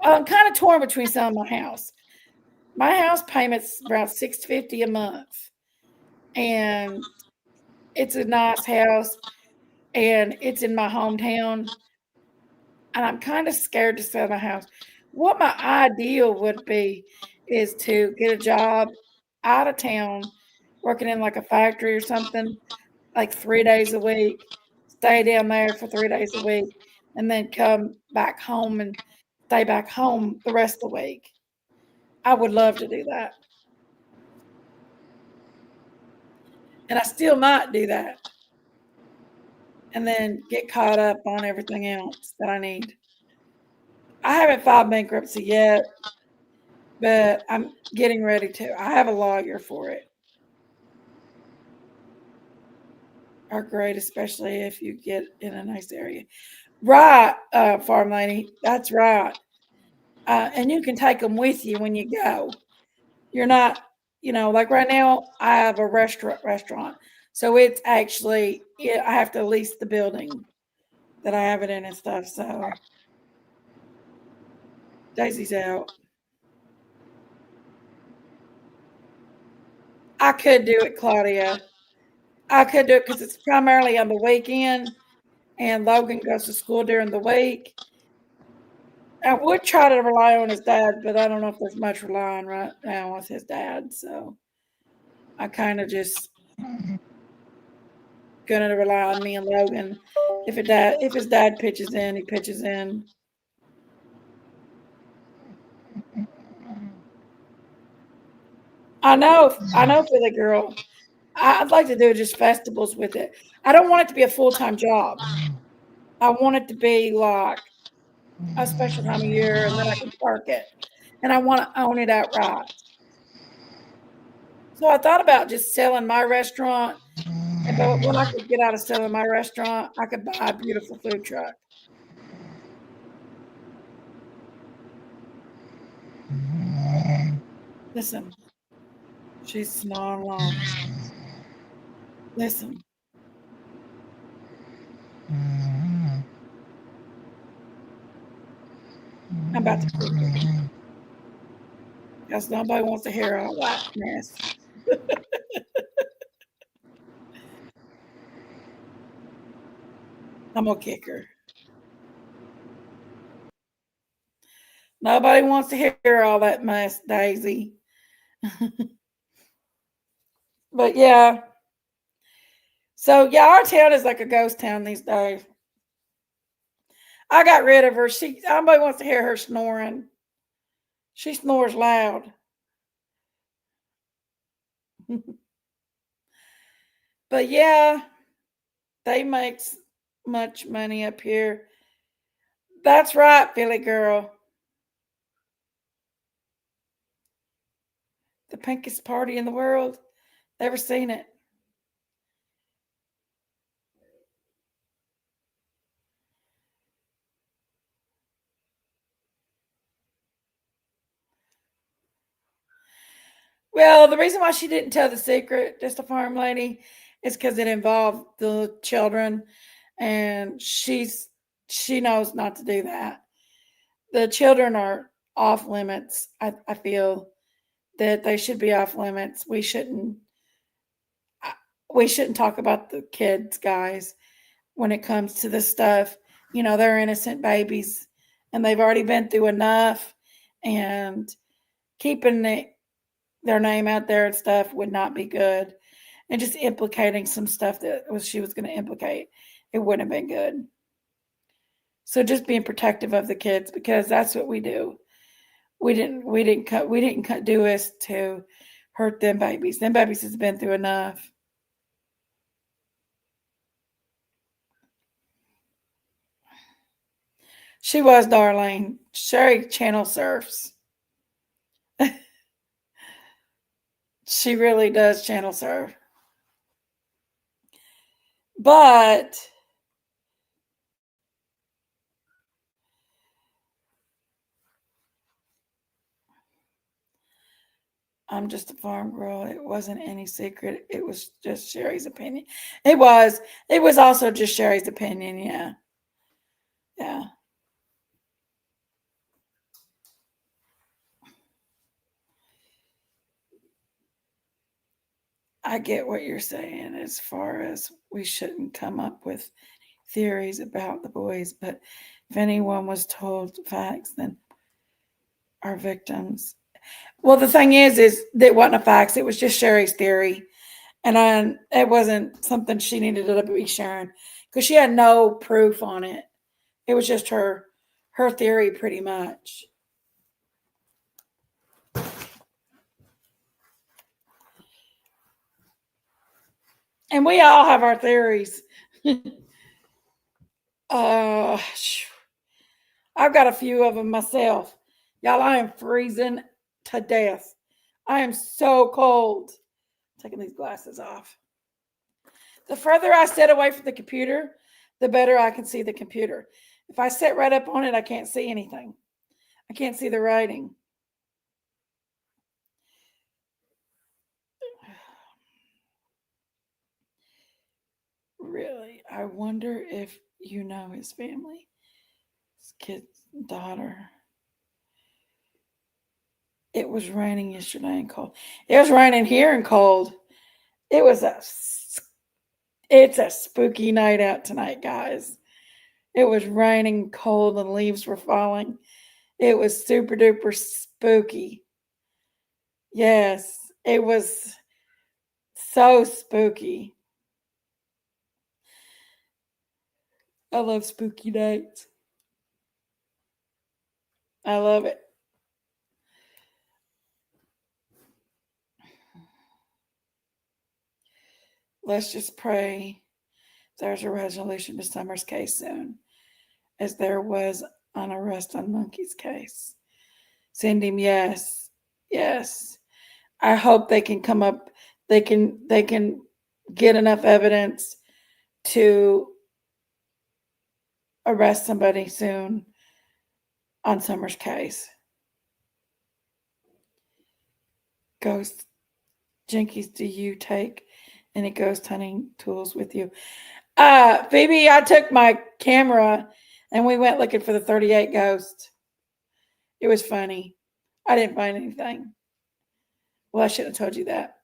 I'm kind of torn between selling my house. My house payment's around $650 a month, and it's a nice house, and it's in my hometown. And I'm kind of scared to sell my house. What my ideal would be is to get a job out of town, working in like a factory or something, like 3 days a week, stay down there for 3 days a week, and then come back home and stay back home the rest of the week. I would love to do that. And I still might do that. And then get caught up on everything else that I need. I haven't filed bankruptcy yet, but I'm getting ready to. I have a lawyer for it. Are great, especially if you get in a nice area. Right, farm lady. That's right. And you can take them with you when you go. You're not, like right now, I have a restaurant. So it's actually, I have to lease the building that I have it in and stuff. So Daisy's out. I could do it, Claudia. I could do it because it's primarily on the weekend, and Logan goes to school during the week. I would try to rely on his dad, but I don't know if there's much relying right now with his dad. So I kind of just gonna rely on me and Logan. If his dad pitches in, he pitches in. I know, Philly girl. I'd like to do just festivals with it. I don't want it to be a full-time job. I want it to be like a special time of year, and then I can park it, and I want to own it outright. So I thought about just selling my restaurant, but when I could get out of selling my restaurant, I could buy a beautiful food truck. Listen, she's snoring along. Listen, I'm about to kick her because nobody wants to hear all that mess. I'm gonna kick her. Nobody wants to hear all that mess, Daisy. But yeah, so yeah, our town is like a ghost town these days. I got rid of her. Nobody wants to hear her snoring. She snores loud. But yeah, they makes much money up here. That's right, Philly girl. The pinkest party in the world. Never seen it. Well, the reason why she didn't tell the secret, just a farm lady, is because it involved the children, and she knows not to do that. The children are off limits. I feel that they should be off limits. We shouldn't talk about the kids, guys, when it comes to this stuff. You know, they're innocent babies, and they've already been through enough, and keeping their name out there and stuff would not be good. And just implicating some stuff she was going to implicate, it wouldn't have been good. So just being protective of the kids, because that's what we do. We didn't do this to hurt them babies. Them babies has been through enough. She was, Darlene. Sherry channel surfs. She really does channel surf. But I'm just a farm girl. It wasn't any secret. It was just Sherry's opinion. It was. It was also just Sherry's opinion. Yeah. Yeah. I get what you're saying as far as we shouldn't come up with theories about the boys, but if anyone was told facts, then our victims. Well, the thing is that it wasn't a fact. It was just Sherry's theory, and it wasn't something she needed to be sharing because she had no proof on it. It was just her theory, pretty much. And we all have our theories. uh, I've got a few of them myself. Y'all, I am freezing to death. I am so cold. Taking these glasses off. The further I sit away from the computer, the better I can see the computer. If I sit right up on it, I can't see anything. I can't see the writing. Really, I wonder if you know his family. His kid's daughter. It was raining yesterday and cold. It was raining here and cold. It was it's a spooky night out tonight, guys. It was raining cold and leaves were falling. It was super duper spooky. Yes, it was so spooky. I love spooky nights. I love it. let's just pray there's a resolution to Summer's case soon, as there was on Arrest on Monkey's case. Cindy, yes, yes. I hope they can come up. They can get enough evidence to arrest somebody soon on Summer's case. Ghost Jinkies, do you take any ghost hunting tools with you? Phoebe, I took my camera and we went looking for the 38 ghost. It was funny. I didn't find anything. Well, I shouldn't have told you that.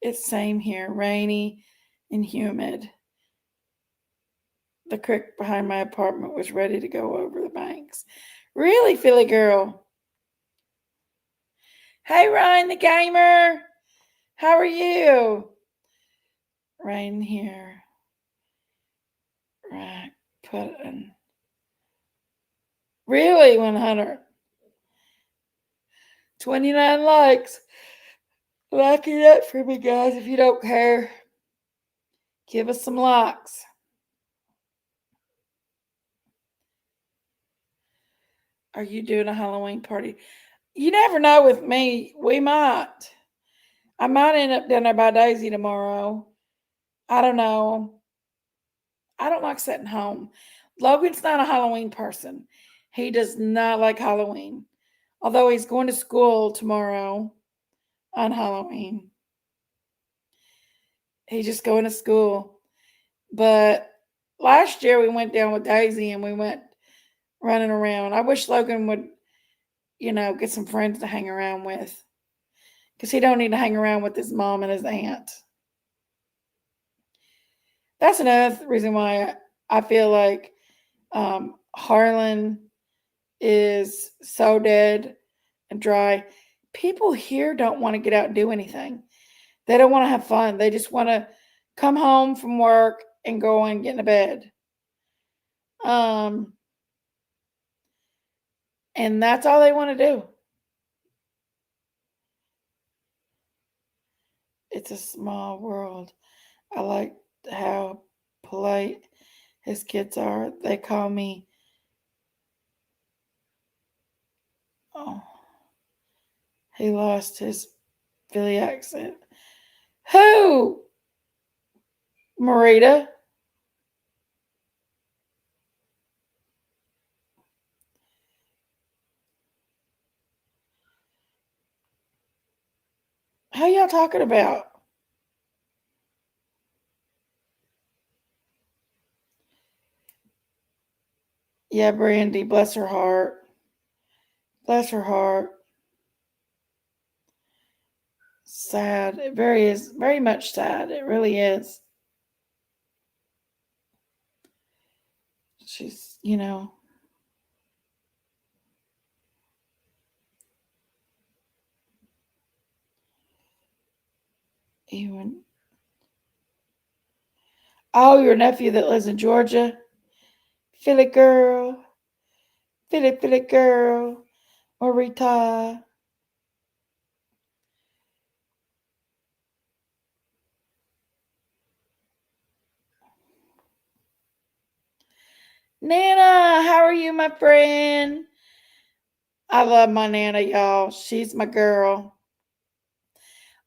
It's same here, rainy and humid. The creek behind my apartment was ready to go over the banks. Really, Philly girl? Hey, Ryan the gamer. How are you? Rain here. Right. Put in. Really, 100. 29 likes. Like it up for me, guys, if you don't care. Give us some likes. Are you doing a Halloween party? You never know with me. We might. I might end up down there by Daisy tomorrow. I don't know. I don't like sitting home. Logan's not a Halloween person. He does not like Halloween. Although he's going to school tomorrow on Halloween. He's just going to school. But last year we went down with Daisy and we went running around. I wish Logan would, get some friends to hang around with. Because he don't need to hang around with his mom and his aunt. That's another reason why I feel like Harlan is so dead and dry. People here don't want to get out and do anything. They don't want to have fun. They just want to come home from work and go and get into bed. And that's all they want to do. It's a small world. I like how polite his kids are. They call me, he lost his Philly accent. Who? Marita? How y'all talking about? Yeah, Brandy, bless her heart. Bless her heart. Sad. It is very much sad. It really is. She's, even. Oh, your nephew that lives in Georgia. Philly girl. Philly girl. Marita. Nana, how are you, my friend? I love my Nana, y'all. She's my girl.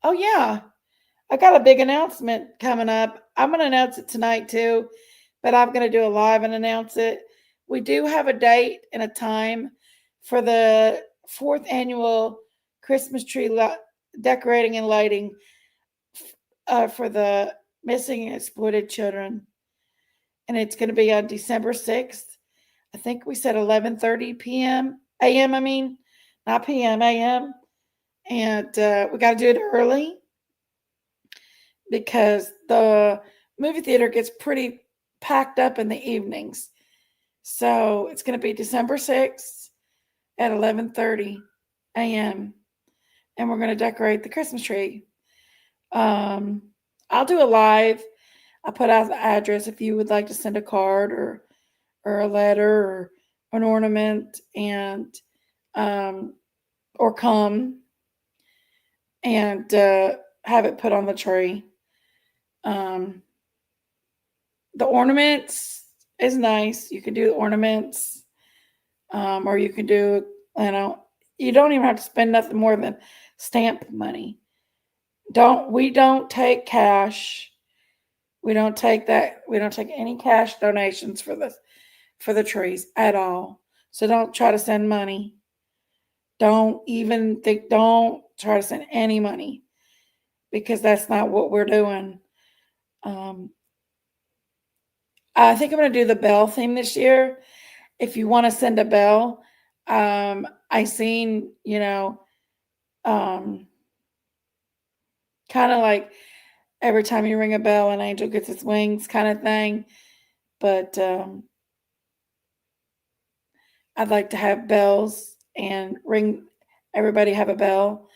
Oh, yeah. I got a big announcement coming up. I'm going to announce it tonight, too, but I'm going to do a live and announce it. We do have a date and a time for the 4th annual Christmas tree decorating and lighting for the missing and exploited children. And it's going to be on December 6th. I think we said 11:30 p.m. a.m. I mean, not p.m. a.m. And we got to do it early because the movie theater gets pretty packed up in the evenings. So it's going to be December 6th at 11:30 a.m. And we're going to decorate the Christmas tree. I'll do a live. I'll put out the address if you would like to send a card or a letter or an ornament and or come and have it put on the tree. Um, the ornaments is nice. You can do the ornaments, or you can do, you don't even have to spend nothing more than stamp money. We don't take cash. We don't take that. We don't take any cash donations for the trees at all. So don't try to send money. Don't try to send any money, because that's not what we're doing. I think I'm going to do the bell theme this year. If you want to send a bell, I seen, kind of like every time you ring a bell, an angel gets its wings kind of thing. But I'd like to have bells and everybody have a bell,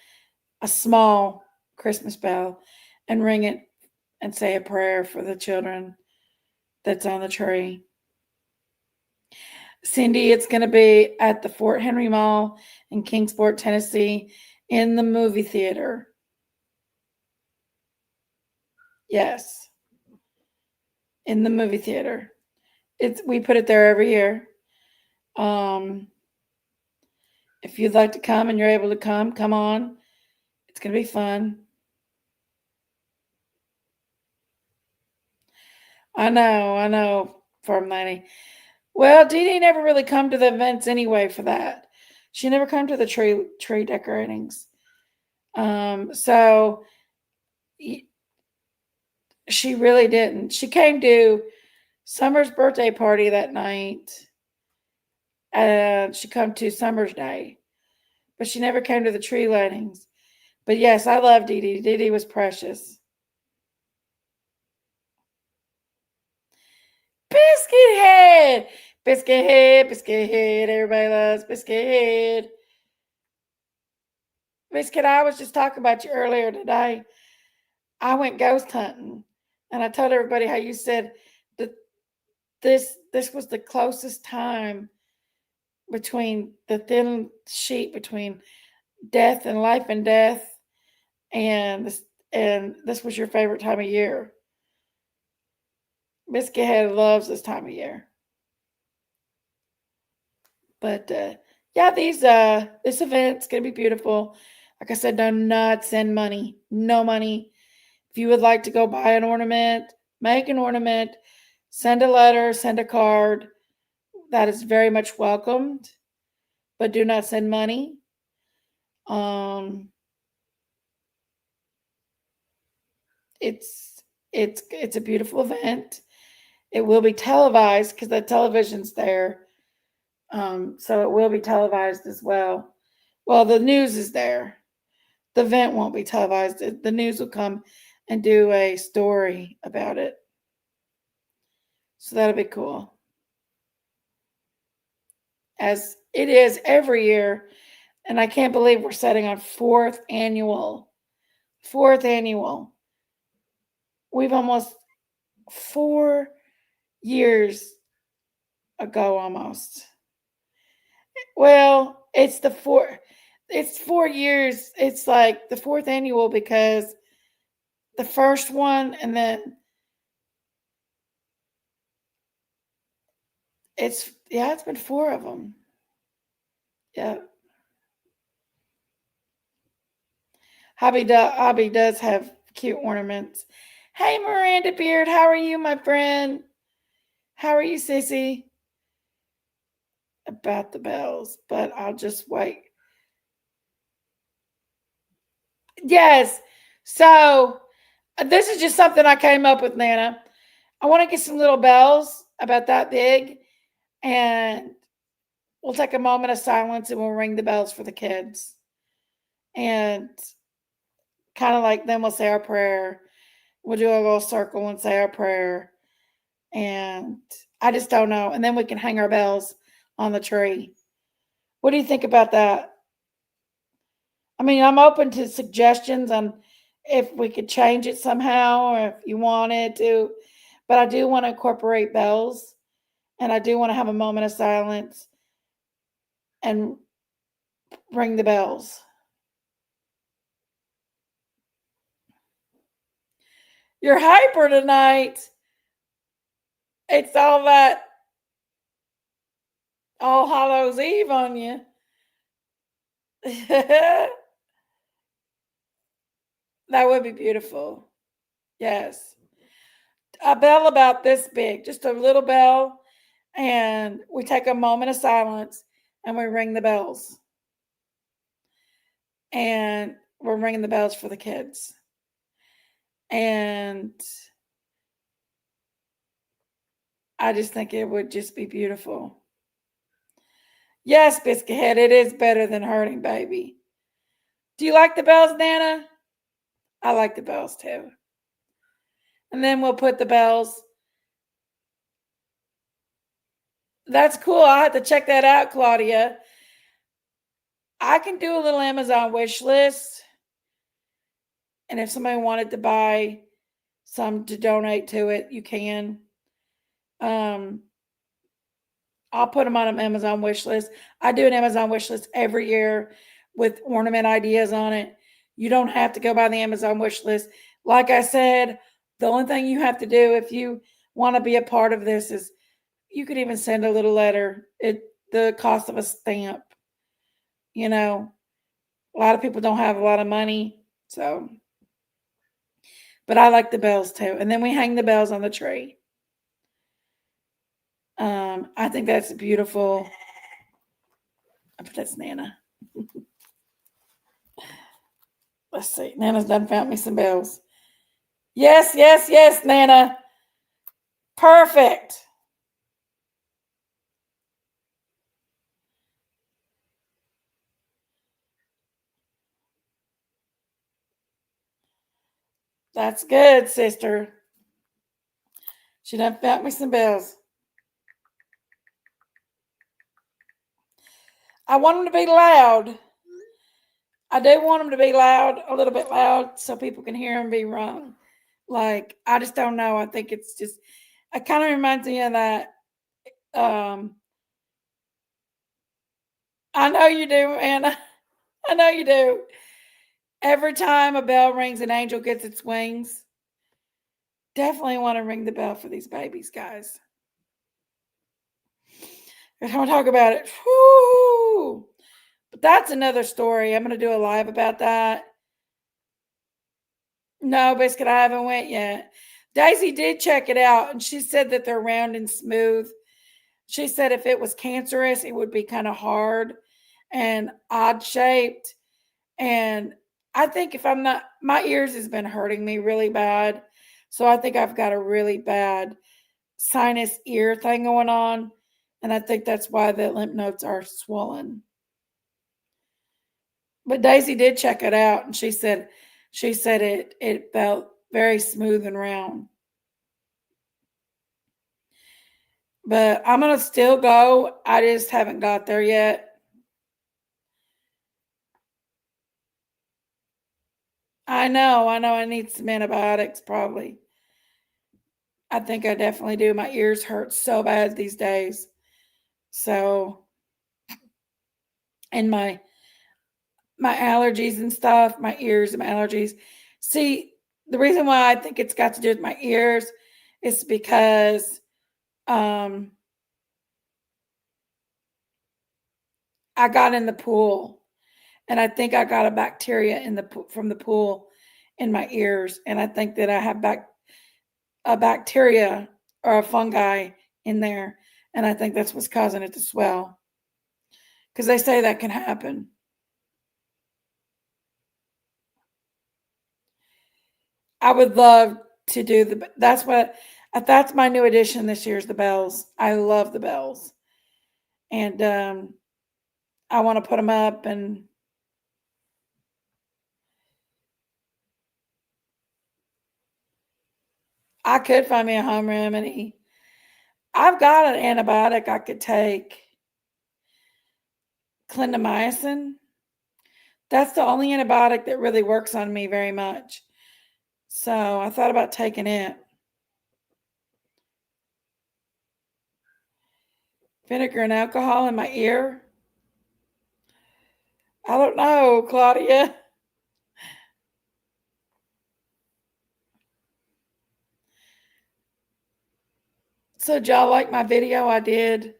a small Christmas bell, and ring it and say a prayer for the children that's on the tree. Cindy, it's going to be at the Fort Henry Mall in Kingsport, Tennessee, in the movie theater. Yes, in the movie theater. We put it there every year. If you'd like to come and you're able to come on. It's going to be fun. I know, Farm Lady. Well, Dee Dee never really come to the events anyway for that. She never come to the tree decoratings. So she really didn't. She came to Summer's birthday party that night. She come to Summer's Day, but she never came to the tree lightings. But yes, I love Dee Dee. Dee Dee was precious. Biscuit Head! Biscuit Head, Biscuit Head. Everybody loves Biscuit Head. Biscuit, I was just talking about you earlier today. I went ghost hunting, and I told everybody how you said that this was the closest time between the thin sheet between death and life and death, and this was your favorite time of year. Biscuit Head loves this time of year. But yeah, this event's gonna be beautiful. Like I said, do not send money. No money. If you would like to go buy an ornament, make an ornament, send a letter, send a card. That is very much welcomed. But do not send money. It's a beautiful event. It will be televised because the television's there. So it will be televised as well. Well, the news is there. The event won't be televised. The news will come and do a story about it. So that'll be cool. As it is every year. And I can't believe we're setting our fourth annual. We've almost 4 years ago almost. Well, it's 4 years. It's like the fourth annual because the first one, and then it's been 4 of them. Yeah. Hobby does have cute ornaments. Hey, Miranda Beard, how are you, my friend? How are you, sissy? About the bells, but I'll just wait. Yes. So this is just something I came up with, Nana. I want to get some little bells about that big, and we'll take a moment of silence and we'll ring the bells for the kids. And kind of like then we'll say our prayer. We'll do a little circle and say our prayer. And I just don't know. And then we can hang our bells on the tree. What do you think about that? I mean, I'm open to suggestions on if we could change it somehow or if you wanted to, but I do want to incorporate bells and I do want to have a moment of silence and ring the bells. You're hyper tonight. It's all that All Hallows Eve on you. That would be beautiful. Yes. A bell about this big, just a little bell, and we take a moment of silence and we ring the bells. And we're ringing the bells for the kids. And I just think it would just be beautiful. Yes, Biscuit Head, it is better than hurting baby. Do you like the bells, Nana? I like the bells too. And then we'll put the bells. That's cool. I'll have to check that out, Claudia. I can do a little Amazon wish list. And if somebody wanted to buy some to donate to it, you can. I'll put them on an Amazon wish list. I do an Amazon wish list every year with ornament ideas on it. You don't have to go by the Amazon wish list. Like I said, the only thing you have to do if you want to be a part of this is you could even send a little letter. The cost of a stamp. You know, a lot of people don't have a lot of money, so. But I like the bells too, and then we hang the bells on the tree. I think that's beautiful. That's Nana. Let's see. Nana's done found me some bells. Yes, yes, yes, Nana. Perfect. That's good, sister. She done found me some bells. I want them to be loud. I do want them to be loud, a little bit loud, so people can hear them be rung. Like, I just don't know. I think it's just, it kind of reminds me of that. I know you do, Anna. I know you do. Every time a bell rings, an angel gets its wings. Definitely want to ring the bell for these babies, guys. I want to talk about it. Whoo! But that's another story. I'm going to do a live about that. No, Biscuit, I haven't went yet. Daisy did check it out, and she said that they're round and smooth. She said if it was cancerous, it would be kind of hard and odd shaped. And I think if I'm not, my ears has been hurting me really bad. So I think I've got a really bad sinus ear thing going on. And I think that's why the lymph nodes are swollen. But Daisy did check it out, and she said it felt very smooth and round. But I'm gonna still go. I just haven't got there yet. I know. I need some antibiotics probably. I think I definitely do. My ears hurt so bad these days. So, and my allergies and stuff, my ears and my allergies. See, the reason why I think it's got to do with my ears is because I got in the pool, and I think I got a bacteria from the pool in my ears, and I think that I have a bacteria or a fungi in there, and I think that's what's causing it to swell. Because they say that can happen. I would love to do that's my new addition this year is the bells. I love the bells. And I want to put them up, and I could find me a home remedy. I've got an antibiotic I could take. Clindamycin. That's the only antibiotic that really works on me very much. So I thought about taking it. Vinegar and alcohol in my ear. I don't know, Claudia. So, did y'all like my video I did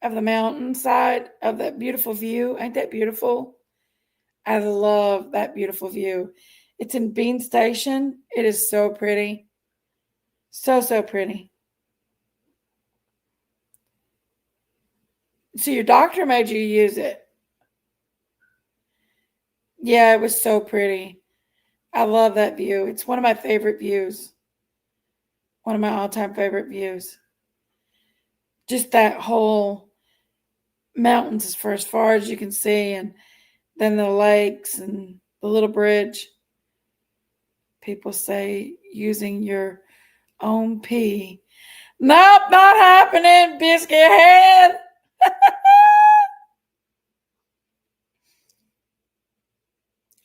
of the mountainside of that beautiful view? Ain't that beautiful? I love that beautiful view. It's in Bean Station. It is so pretty. So, so pretty. So, your doctor made you use it. Yeah, it was so pretty. I love that view. It's one of my favorite views. One of my all-time favorite views. Just that whole mountains as far as you can see, and then the lakes and the little bridge. People say using your own pee. Nope, not happening, biscuit head.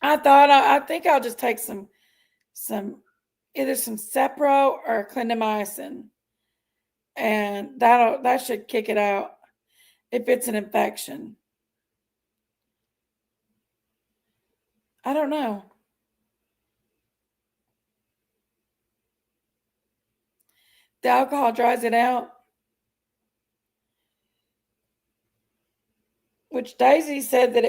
I think I'll just take some either some Cepro or clindamycin, and that should kick it out if it's an infection. I don't know. The alcohol dries it out. Which Daisy said that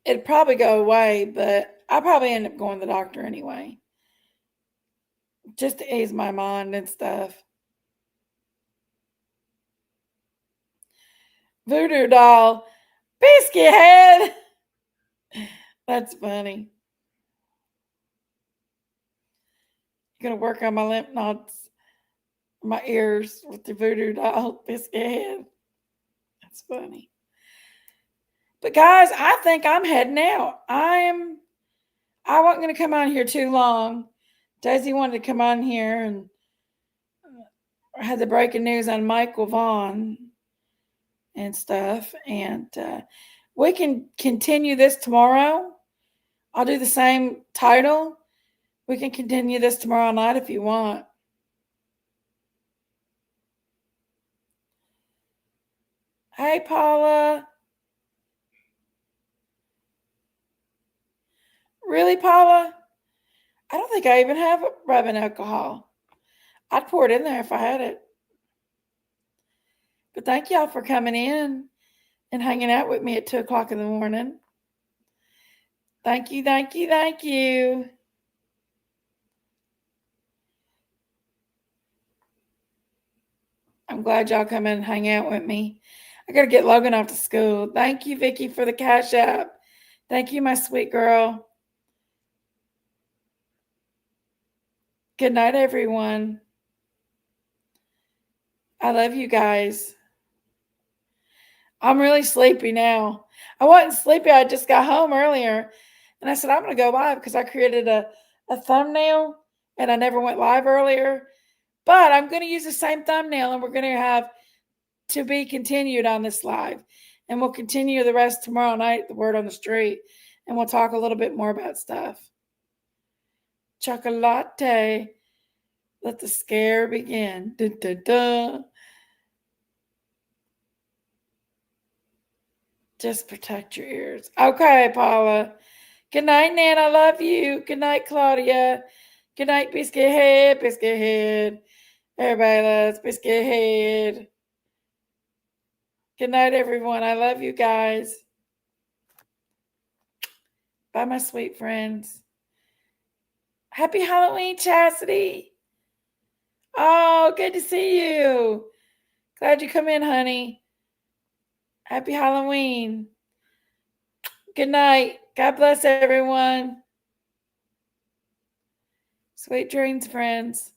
it'd probably go away, but I probably end up going to the doctor anyway. Just to ease my mind and stuff. Voodoo doll. Biscuit head. That's funny. Gonna work on my lymph nodes, my ears with the voodoo doll, biscuit head. That's funny. But guys, I think I'm heading out. I wasn't gonna come on here too long. Daisy wanted to come on here and had the breaking news on Michael Vaughn and stuff. And we can continue this tomorrow. I'll do the same title. We can continue this tomorrow night if you want. Hey, Paula. Really, Paula? I don't think I even have rubbing alcohol. I'd pour it in there if I had it. But thank y'all for coming in and hanging out with me at 2 o'clock in the morning. Thank you, thank you, thank you. I'm glad y'all come in and hang out with me. I got to get Logan off to school. Thank you, Vicky, for the Cash App. Thank you, my sweet girl. Good night, everyone. I love you guys. I'm really sleepy now. I wasn't sleepy. I just got home earlier. And I said, I'm going to go live because I created a thumbnail and I never went live earlier. But I'm going to use the same thumbnail and we're going to have to be continued on this live. And we'll continue the rest tomorrow night, the word on the street. And we'll talk a little bit more about stuff. Chocolate. Let the scare begin. Dun, dun, dun. Just protect your ears. Okay, Paula. Good night, Nan. I love you. Good night, Claudia. Good night, Biscuit Head. Biscuit Head. Everybody loves Biscuit Head. Good night, everyone. I love you guys. Bye, my sweet friends. Happy Halloween, Chastity. Oh, good to see you. Glad you come in, honey. Happy Halloween. Good night. God bless everyone. Sweet dreams, friends.